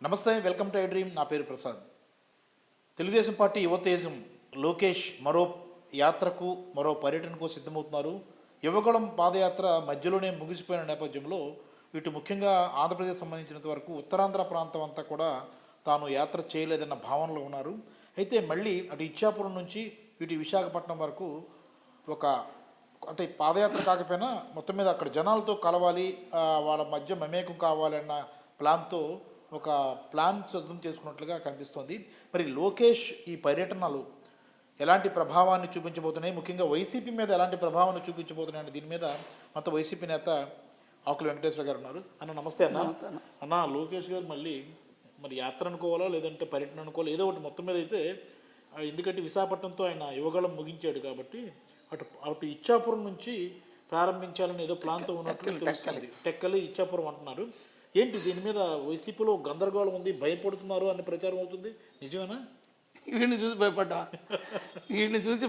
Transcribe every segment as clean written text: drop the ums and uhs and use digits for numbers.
నమస్తే, welcome to I dream. నా పేరు ప్రసాద్. తెలుగుదేశం పార్టీ యువతేజం లోకేష్ మరో యాత్రకు, మరో పర్యటనకు సిద్ధమవుతున్నారు. యువగళం పాదయాత్ర మధ్యలోనే ముగిసిపోయిన నేపథ్యంలో ఇటు ముఖ్యంగా ఆంధ్రప్రదేశ్ సంబంధించినంత వరకు ఉత్తరాంధ్ర ప్రాంతం అంతా కూడా తాను యాత్ర చేయలేదన్న భావనలో ఉన్నారు. అయితే మళ్ళీ అటు ఇచ్చాపురం నుంచి ఇటు విశాఖపట్నం వరకు ఒక అంటే పాదయాత్ర కాకపోయినా మొత్తం మీద అక్కడ జనాలతో కలవాలి, వాళ్ళ మధ్య మమేకం కావాలన్న ప్లాన్తో ఒక ప్లాన్ సిద్ధం చేసుకున్నట్లుగా కనిపిస్తోంది. మరి లోకేష్ ఈ పర్యటనలు ఎలాంటి ప్రభావాన్ని చూపించబోతున్నాయి, ముఖ్యంగా వైసీపీ మీద ఎలాంటి ప్రభావాన్ని చూపించబోతున్నాయని దీని మీద మొత్తం వైసీపీ నేత ఆకుల వెంకటేశ్వర గారు ఉన్నారు. అన్న నమస్తే. అన్న లోకేష్ గారు మళ్ళీ మరి యాత్ర అనుకోవాలో లేదంటే పర్యటన అనుకోవాలో ఏదో ఒకటి మొత్తం మీద అయితే, ఎందుకంటే విశాఖపట్నంతో ఆయన యువగళం ముగించాడు కాబట్టి అటు అటు ఇచ్చాపురం నుంచి ప్రారంభించాలని ఏదో ప్లాన్తో ఉన్నట్లు తెలుస్తుంది. టెక్కలి ఇచ్చాపురం అంటున్నారు. ఏంటి దీని మీద వైసీపీలో గందరగోళం ఉంది, భయపడుతున్నారు అనే ప్రచారం అవుతుంది, నిజమేనా? వీడిని చూసి వీడిని చూసి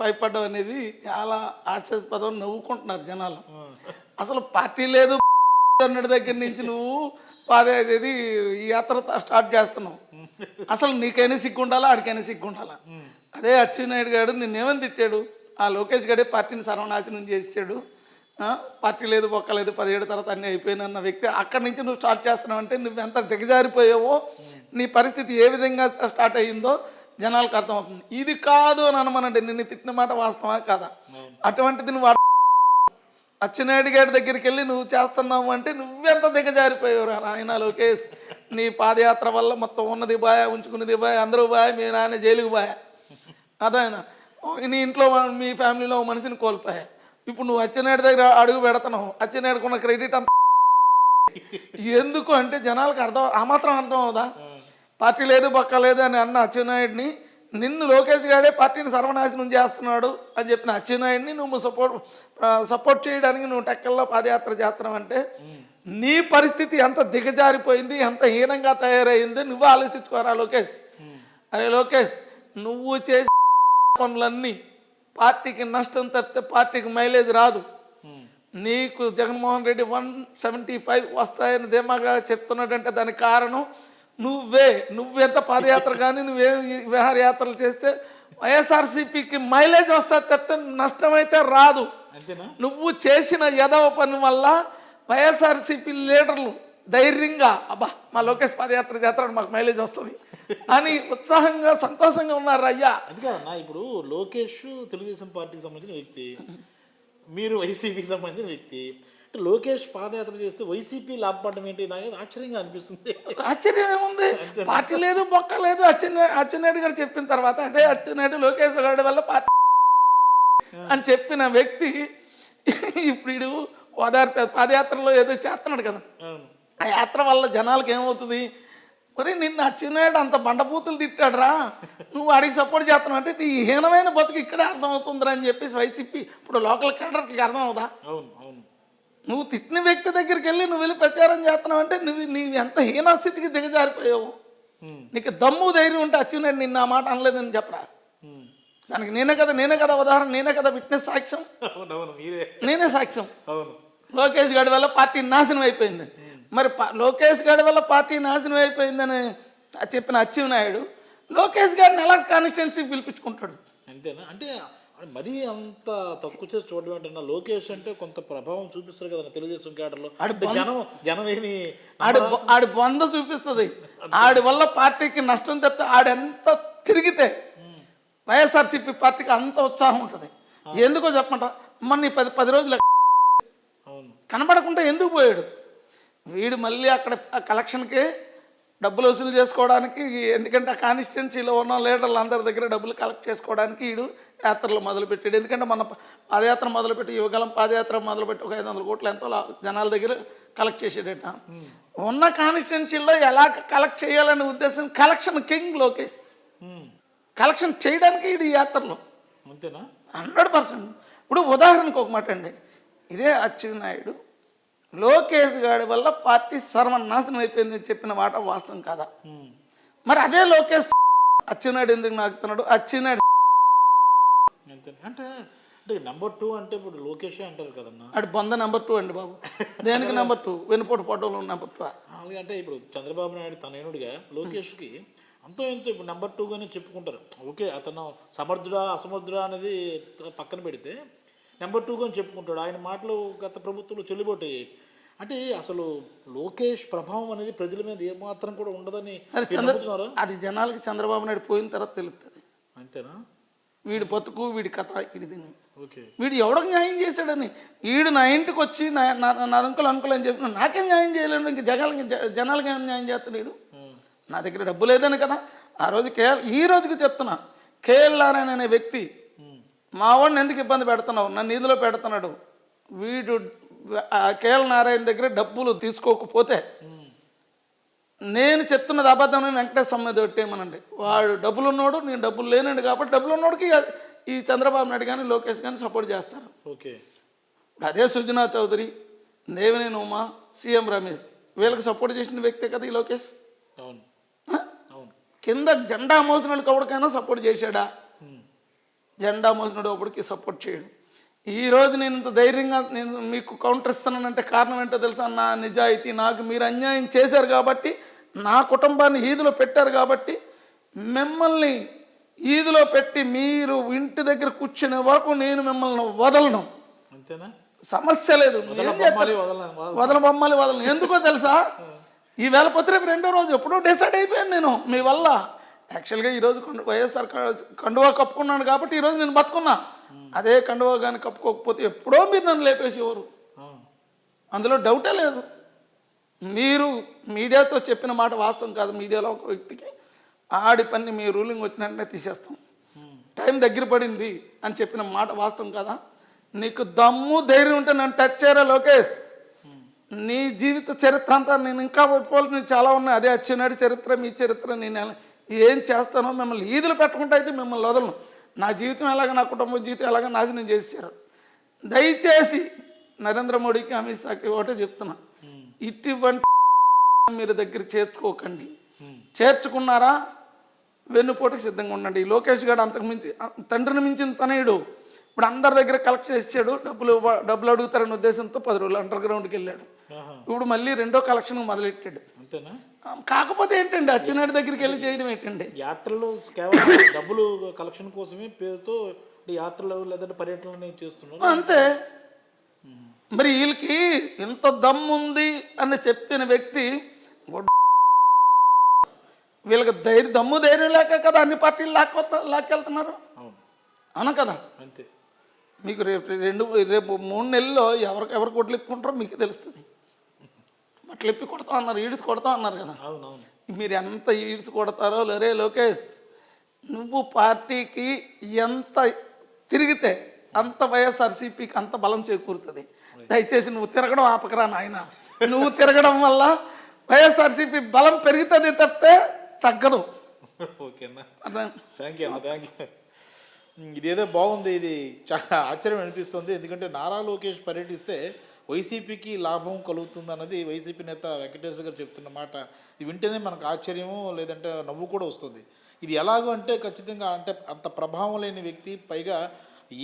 భయపడడం అనేది చాలా హాస్యాస్పదం. నవ్వుకుంటున్నారు జనాలు. అసలు పార్టీ లేదు అన్నటి దగ్గర నుంచి నువ్వు పాదేది ఈ యాత్ర స్టార్ట్ చేస్తున్నావు. అసలు నీకైనా సిగ్గుండాలా, ఆడికైనా సిగ్గుండాలా? అదే అచ్చెన్నాయుడు గారు నిన్నేమని తిట్టాడు? ఆ లోకేష్ గడే పార్టీని సర్వనాశనం చేసాడు. పార్టీ లేదు, బొక్కలేదు, 17 తర్వాత అన్నీ అయిపోయినన్న వ్యక్తి అక్కడి నుంచి నువ్వు స్టార్ట్ చేస్తున్నావు అంటే నువ్వు ఎంత దిగజారిపోయావో, నీ పరిస్థితి ఏ విధంగా స్టార్ట్ అయ్యిందో జనాలకు అర్థమవుతుంది. ఇది కాదు అని అనమనండి, నిన్ను తిట్టిన మాట వాస్తవా కాదా? అటువంటిది నువ్వు అచ్చెన్నాయుడు గారి దగ్గరికి వెళ్ళి నువ్వు చేస్తున్నావు అంటే నువ్వెంత దిగజారిపోయావు ఆయన లోకేష్. నీ పాదయాత్ర వల్ల మొత్తం ఉన్నది బాయ, ఉంచుకున్నది బాయ, అందరూ బాయ, మీ నాన్న జైలుకు బాయ. అదైనా నీ ఇంట్లో మీ ఫ్యామిలీలో మనిషిని కోల్పోయా. ఇప్పుడు నువ్వు అచ్చెన్నాయుడు దగ్గర అడుగు పెడతావు, అచ్చెన్నాయుడుకున్న క్రెడిట్ అంత ఎందుకు అంటే జనాలకు ఆ మాత్రం అర్థం అవుదా? పార్టీ లేదు, బొక్క లేదు అని అన్న అచ్చెన్నాయుడిని, నిన్ను లోకేష్ గారే పార్టీని సర్వనాశనం చేస్తున్నాడు అని చెప్పిన అచ్చెన్నాయుడిని నువ్వు సపోర్ట్ చేయడానికి నువ్వు టెక్కల్లో పాదయాత్ర చేస్తున్నావు అంటే నీ పరిస్థితి ఎంత దిగజారిపోయింది, ఎంత హీనంగా తయారైంది నువ్వు ఆలోచించుకోరా లోకేష్. అరే లోకేష్, నువ్వు చేసే పనులన్నీ పార్టీకి నష్టం తప్పితే పార్టీకి మైలేజ్ రాదు. నీకు జగన్మోహన్ రెడ్డి 175 వస్తాయని ధీమాగా చెప్తున్నాడంటే దానికి కారణం నువ్వెంత పాదయాత్ర కానీ నువ్వే విహారయాత్రలు చేస్తే వైఎస్ఆర్సీపీకి మైలేజ్ వస్తా తప్పితే నష్టమైతే రాదు. నువ్వు చేసిన యదవ పని వల్ల వైఎస్ఆర్సీపీ లీడర్లు ధైర్యంగా అబ్బా మా లోకేష్ పాదయాత్ర చేస్తాడు మాకు మైలేజ్ వస్తుంది అని ఉత్సాహంగా సంతోషంగా ఉన్నారు. అయ్యా అది కాదన్నా, ఇప్పుడు లోకేష్ తెలుగుదేశం పార్టీకి సంబంధించిన వ్యక్తి, మీరు వైసీపీకి సంబంధించిన వ్యక్తి. అంటే లోకేష్ పాదయాత్ర చేస్తే వైసీపీ లాభపడడం ఏంటి? నాకు ఆశ్చర్యంగా అనిపిస్తుంది. ఆశ్చర్యం ఏముంది? పార్టీ లేదు, బొక్క లేదు. అచ్చెన్నాయుడు గారు చెప్పిన తర్వాత అదే అచ్చెన్నాయుడు లోకేష్ గారి వల్ల పార్టీ అని చెప్పిన వ్యక్తి ఇప్పుడు పాదయాత్రలో ఏదో చేస్తున్నాడు కదా, ఆ యాత్ర వల్ల జనాలకు ఏమవుతుంది? మరి నిన్ను అచ్చెన్నాయుడు అంత బండపూతులు తిట్టాడురా, నువ్వు అడిగి సపోర్ట్ చేస్తున్నావు అంటే నీ హీనమైన బతుకు ఇక్కడే అర్థమవుతుందిరా అని చెప్పేసి వైసీపీ ఇప్పుడు లోకల్ కేడర్కి అర్థం అవుదా? నువ్వు తిట్టిన వ్యక్తి దగ్గరికి వెళ్ళి నువ్వు వెళ్ళి ప్రచారం చేస్తున్నావు అంటే నీవు ఎంత హీనస్థితికి దిగజారిపోయావు. నీకు దమ్ము ధైర్యం ఉంటే అచ్చెన్నాయుడు నిన్న ఆ మాట అనలేదని చెప్పరా? దానికి నేనే కదా ఉదాహరణ, నేనే కదా విట్నెస్, సాక్ష్యం. నేనే సాక్ష్యం. లోకేష్ గారి వల్ల పార్టీ నాశనం అయిపోయింది. మరి లోకేష్ గారి వల్ల పార్టీ నాశనం అయిపోయిందని చెప్పిన అచ్చెన్నాయుడు లోకేష్ గారిని ఎలా కాన్స్టిట్యున్సీకి పిలిపించుకుంటాడు? అంతేనా? అంటే మరీ అంత తక్కువ చేసి చూడడం ఏంటన్నా? లోకేష్ అంటే కొంత ప్రభావం చూపిస్తారు కదా తెలుగుదేశం కేడర్లో. జనం ఏమి ఆడి బొంద చూపిస్తుంది. ఆడి వల్ల పార్టీకి నష్టం తప్పితే ఆడెంత తిరిగితే వైఎస్ఆర్సీపీ పార్టీకి అంత ఉత్సాహం ఉంటుంది. ఎందుకో చెప్పమంట, మన 10 రోజులు కనబడకుండా ఎందుకు పోయాడు? వీడు మళ్ళీ అక్కడ కలెక్షన్కి డబ్బులు వసూలు చేసుకోవడానికి, ఎందుకంటే ఆ కాన్స్టిట్యున్సీలో ఉన్న లీడర్లు అందరి దగ్గర డబ్బులు కలెక్ట్ చేసుకోవడానికి వీడు యాత్రలు మొదలుపెట్టాడు. ఎందుకంటే మన పాదయాత్ర మొదలుపెట్టి, యువగలం పాదయాత్ర మొదలుపెట్టి ఒక 500 కోట్లు ఎంతో జనాల దగ్గర కలెక్ట్ చేసేటట. ఉన్న కాన్స్టిట్యున్సీలో ఎలా కలెక్ట్ చేయాలనే ఉద్దేశం, కలెక్షన్ కింగ్ లోకేష్. కలెక్షన్ చేయడానికి వీడు ఈ యాత్రలో 100%. ఇప్పుడు ఉదాహరణకు ఒక మాట అండి, ఇదే అచ్చెన్నాయుడు లోకేష్ గారి వల్ల పార్టీ సర్వనాశనం అయిపోయిందని చెప్పిన మాట వాస్తవం కాదా? మరి అదే లోకేష్ అచ్చెన్నాయుడు ఎందుకు నాకుతున్నాడు? అచ్చెన్నాయుడు అంటే అంటే నెంబర్ 2 అంటే ఇప్పుడు లోకేష్ అంటారు కదన్నా. అటు బొంద నెంబర్ 2 అండి బాబు. దేనికి నెంబర్ 2? వెనుపోటు ఫోటోలో నెంబర్ 2. అలాగే అంటే ఇప్పుడు చంద్రబాబు నాయుడు తనయునుడిగా లోకేష్కి అంతో ఎంతో ఇప్పుడు నెంబర్ 2గానే చెప్పుకుంటారు. ఓకే, అతను సమర్థుడా అసమర్థుడా అనేది పక్కన పెడితే నెంబర్ 2గానే చెప్పుకుంటాడు. ఆయన మాటలు గత ప్రభుత్వంలో చెల్లుబాటు అయ్యాయి. అంటే అసలు లోకేష్ ప్రభావం అనేది ప్రజల మీద ఏమాత్రం కూడా ఉండదని నమ్ముతున్నారా? అది జనాలకి చంద్రబాబు నాయుడు పోయిన తర్వాత తెలుస్తుంది. అంతేనా? వీడి బతుకు, వీడి కథ, వీడి దీన్ని, ఓకే, వీడు ఎవడో న్యాయం చేశాడని వీడు నా ఇంటికి వచ్చి నా అంకులు అని చెప్పిన నాకేం న్యాయం చేయలేడు. ఇంక జనాలకి ఏం న్యాయం చేస్తాడు వీడు? నా దగ్గర డబ్బు లేదని కదా ఆ రోజు ఈ రోజుకి చెప్తున్నా. కేఎల్ నారాయణ అనే వ్యక్తి మా వాడిని ఎందుకు ఇబ్బంది పెడుతున్నావు, నన్ను నిధిలో పెడుతున్నాడు. వీడు కేఎల్ నారాయణ దగ్గర డబ్బులు తీసుకోకపోతే నేను చెప్తున్నది అబద్ధం అని వెంకటేశ్వర మీద పెట్టేయమనండి. వాడు డబ్బులు ఉన్నాడు, నేను డబ్బులు లేనండి కాబట్టి డబ్బులు ఉన్నోడికి ఈ చంద్రబాబు నాయుడు కానీ లోకేష్ కానీ సపోర్ట్ చేస్తారు. ఓకే, అదే సుజనా చౌదరి, దేవినేని ఉమా, సీఎం రమేష్ వీళ్ళకి సపోర్ట్ చేసిన వ్యక్తే కదా ఈ లోకేష్. అవును అవును. కింద జెండా మోసినోడికి ఎవరికైనా సపోర్ట్ చేశాడా? జెండా మోసినోడు ఒకడికి సపోర్ట్ చేయడు. ఈరోజు నేను ఇంత ధైర్యంగా నేను మీకు కౌంటర్ ఇస్తున్నానంటే కారణం ఏంటో తెలుసా? నా నిజాయితీ. నాకు మీరు అన్యాయం చేశారు కాబట్టి, నా కుటుంబాన్ని ఈదులో పెట్టారు కాబట్టి, మిమ్మల్ని ఈదులో పెట్టి మీరు ఇంటి దగ్గర కూర్చునే వరకు నేను మిమ్మల్ని వదలను. అంతేనా? సమస్య లేదు. వదలను. ఎందుకో తెలుసా? ఈ వేళ పోతే రేపు రెండో రోజు ఎప్పుడో డిసైడ్ అయిపోయాను నేను మీ వల్ల. యాక్చువల్గా ఈరోజు వైఎస్ఆర్ కండువా కప్పుకున్నాను కాబట్టి ఈరోజు నేను బతుకున్నా. అదే కండువా కానీ కప్పుకోకపోతే ఎప్పుడో మీరు నన్ను లేపేసేవారు, అందులో డౌటే లేదు. మీరు మీడియాతో చెప్పిన మాట వాస్తవం కాదు. మీడియాలో ఒక వ్యక్తికి ఆడి పని మీ రూలింగ్ వచ్చినట్టే తీసేస్తాం, టైం దగ్గర పడింది అని చెప్పిన మాట వాస్తవం కదా? నీకు దమ్ము ధైర్యం ఉంటే నన్ను టచ్ చేయరా లోకేష్. నీ జీవిత చరిత్ర అంతా నేను ఇంకా ఒప్పుకోవాల్సి చాలా ఉన్నాయి. అదే అచ్చెన్నాయుడు చరిత్ర, మీ చరిత్ర. నేను ఏం చేస్తానో మిమ్మల్ని ఈదులు పెట్టుకుంటా అయితే మిమ్మల్ని వదలను. నా జీవితం ఎలాగ, నా కుటుంబ జీవితం ఎలాగ నాశనం చేశారు. దయచేసి నరేంద్ర మోడీకి, అమిత్ షాకి ఒకటే చెప్తున్నా, ఇటువంటి మీరు దగ్గర చేర్చుకోకండి. చేర్చుకున్నారా వెన్నుపోటుకి సిద్ధంగా ఉండండి. లోకేష్ గారు అంతకు మించి తండ్రిని మించిన తనయుడు. ఇప్పుడు అందరి దగ్గర కలెక్ట్ చేసాడు, డబ్బులు అడుగుతారనే ఉద్దేశంతో 10 రోజులు అండర్ గ్రౌండ్కి వెళ్ళాడు. ఇప్పుడు మళ్ళీ రెండో కలెక్షన్ మొదలెట్టాడు. అంతేనా? కాకపోతే ఏంటండి అచ్చెన్నాయుడు దగ్గరికి వెళ్ళి చేయడం ఏంటండి? యాత్రలు కేవలం డబ్బులు కలెక్షన్ కోసమే పేరుతో యాత్రలు లేదంటే పర్యటనలు చేస్తున్నారు అంతే. మరి వీళ్ళకి ఎంత దమ్ముంది అని చెప్పిన వ్యక్తి వీళ్ళకి దమ్ము ధైర్యం లేక కదా అన్ని పార్టీలు లాక్కెళ్తున్నారు. అవునా కదా? అంతే. మీకు రేపు 3 నెలల్లో ఎవరు కొట్లు ఇప్పుకుంటారో మీకు తెలుస్తుంది. అట్లా ఇప్పి కొడతా అన్నారు, ఈడ్చి కొడతా అన్నారు కదా. మీరు ఎంత ఈడ్చి కొడతారో లేరే లోకేష్, నువ్వు పార్టీకి ఎంత తిరిగితే అంత వైఎస్ఆర్సీపీకి అంత బలం చేకూరుతుంది. దయచేసి నువ్వు తిరగడం ఆపకరా నాయన. నువ్వు తిరగడం వల్ల వైఎస్ఆర్సీపీ బలం పెరుగుతుంది తప్పితే తగ్గదు. ఓకేనా? Thank you. ఇదేదో బాగుంది, ఇది చాలా ఆశ్చర్యం అనిపిస్తుంది. ఎందుకంటే నారా లోకేష్ పర్యటిస్తే వైసీపీకి లాభం కలుగుతుంది అన్నది వైసీపీ నేత వెంకటేశ్వర గారు చెప్తున్న మాట. ఇది వింటేనే మనకు ఆశ్చర్యము లేదంటే నవ్వు కూడా వస్తుంది. ఇది ఎలాగో అంటే ఖచ్చితంగా అంటే అంత ప్రభావం లేని వ్యక్తి, పైగా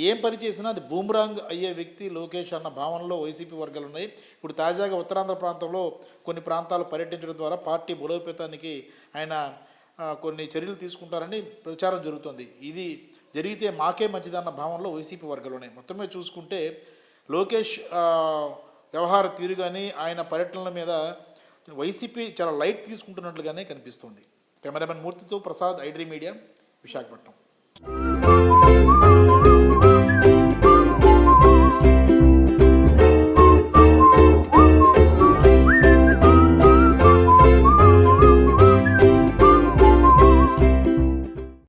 ఏం పని చేసినా అది బూమరాంగ్ అయ్యే వ్యక్తి లోకేష్ అన్న భావనలో వైసీపీ వర్గాలు ఉన్నాయి. ఇప్పుడు తాజాగా ఉత్తరాంధ్ర ప్రాంతంలో కొన్ని ప్రాంతాలు పర్యటించడం ద్వారా పార్టీ బలోపేతానికి ఆయన కొన్ని చర్యలు తీసుకుంటారని ప్రచారం జరుగుతుంది. ఇది జరిగితే మాకే మంచిదన్న భావనలో వైసీపీ వర్గాలు ఉన్నాయి. మొత్తం మీద చూసుకుంటే లోకేష్ వ్యవహార తీరు కానీ ఆయన పర్యటనల మీద వైసీపీ చాలా లైట్ తీసుకుంటున్నట్లుగానే కనిపిస్తుంది. కెమెరామెన్ మూర్తితో ప్రసాద్, ఐడ్రీ మీడియా, విశాఖపట్నం.